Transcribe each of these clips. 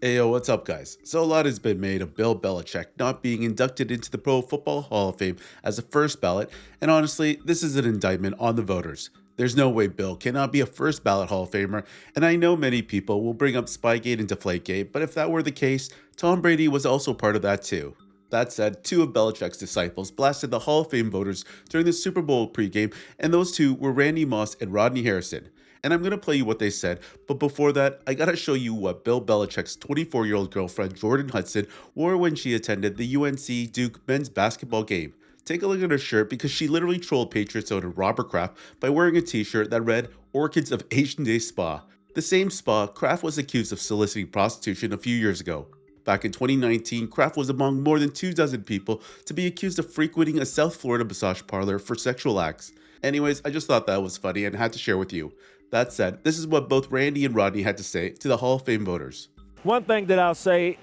Ayo, what's up, guys? So, a lot has been made of Bill Belichick not being inducted into the Pro Football Hall of Fame as a first ballot, and honestly, this is an indictment on the voters. There's no way Bill cannot be a first ballot Hall of Famer, and I know many people will bring up Spygate and Deflategate, but if that were the case, Tom Brady was also part of that too. That said, two of Belichick's disciples blasted the Hall of Fame voters during the Super Bowl pregame, and those two were Randy Moss and Rodney Harrison. And I'm going to play you what they said, but before that, I gotta show you what Bill Belichick's 24-year-old girlfriend Jordan Hudson wore when she attended the UNC Duke men's basketball game. Take a look at her shirt because she literally trolled Patriots owner Robert Kraft by wearing a t-shirt that read Orchids of Asian Day Spa. The same spa Kraft was accused of soliciting prostitution a few years ago. Back in 2019, Kraft was among more than 24 people to be accused of frequenting a South Florida massage parlor for sexual acts. Anyways, I just thought that was funny and had to share with you. That said, this is what both Randy and Rodney had to say to the Hall of Fame voters. One thing that I'll say,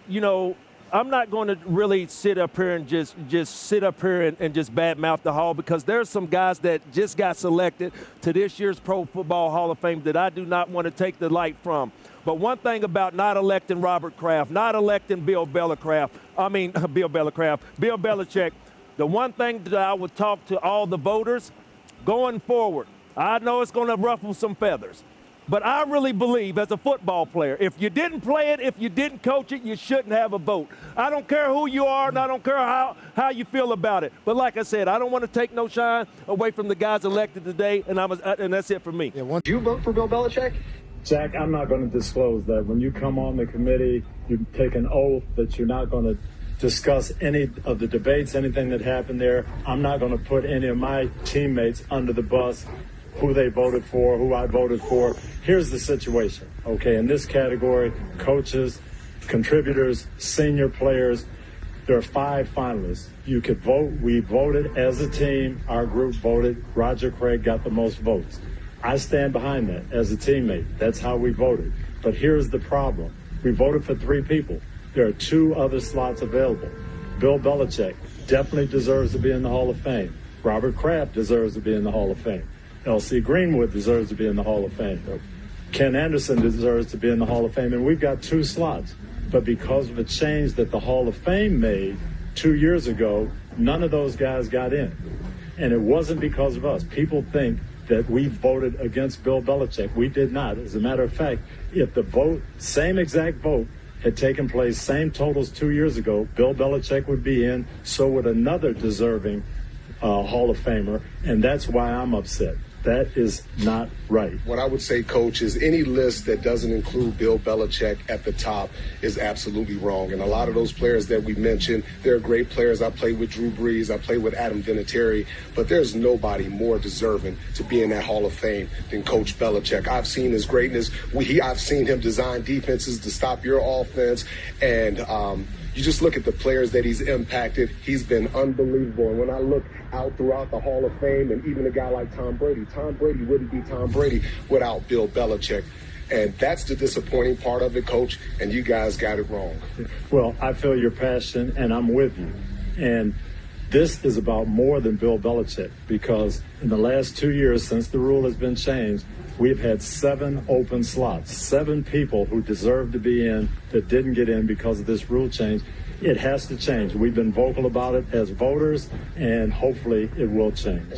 I'm not going to really sit up here and just sit up here and just badmouth the Hall, because there's some guys that just got selected to this year's Pro Football Hall of Fame that I do not want to take the light from. But one thing about not electing Robert Kraft, not electing Bill Belichick, the one thing that I would talk to all the voters going forward, I know it's going to ruffle some feathers, but I really believe as a football player, if you didn't play it, if you didn't coach it, you shouldn't have a vote. I don't care who you are, and I don't care how you feel about it. But like I said, I don't want to take no shine away from the guys elected today, and that's it for me. Yeah, do you vote for Bill Belichick? Jack, I'm not going to disclose that. When you come on the committee, you take an oath that you're not going to discuss any of the debates, anything that happened there. I'm not going to put any of my teammates under the bus, who they voted for, who I voted for. Here's the situation, okay? In this category, coaches, contributors, senior players, there are 5 finalists. You could vote. We voted as a team. Our group voted. Roger Craig got the most votes. I stand behind that as a teammate. That's how we voted. But here's the problem. We voted for 3 people. There are 2 other slots available. Bill Belichick definitely deserves to be in the Hall of Fame. Robert Kraft deserves to be in the Hall of Fame. L.C. Greenwood deserves to be in the Hall of Fame. Ken Anderson deserves to be in the Hall of Fame. And we've got 2 slots. But because of a change that the Hall of Fame made 2 years ago, none of those guys got in. And it wasn't because of us. People think that we voted against Bill Belichick. We did not. As a matter of fact, if the vote, same exact vote, had taken place, same totals 2 years ago, Bill Belichick would be in, so would another deserving Hall of Famer, and that's why I'm upset. That is not right. What I would say, Coach, is any list that doesn't include Bill Belichick at the top is absolutely wrong. And a lot of those players that we mentioned, they're great players. I played with Drew Brees. I played with Adam Vinatieri. But there's nobody more deserving to be in that Hall of Fame than Coach Belichick. I've seen his greatness. I've seen him design defenses to stop your offense. And you just look at the players that he's impacted. He's been unbelievable. And when I look out throughout the Hall of Fame, and even a guy like Tom Brady wouldn't be Tom Brady without Bill Belichick. And that's the disappointing part of it, Coach, and you guys got it wrong. Well, I feel your passion, and I'm with you. And this is about more than Bill Belichick, because in the last 2 years, since the rule has been changed, we've had 7 open slots, 7 people who deserve to be in that didn't get in because of this rule change. It has to change. We've been vocal about it as voters, and hopefully it will change.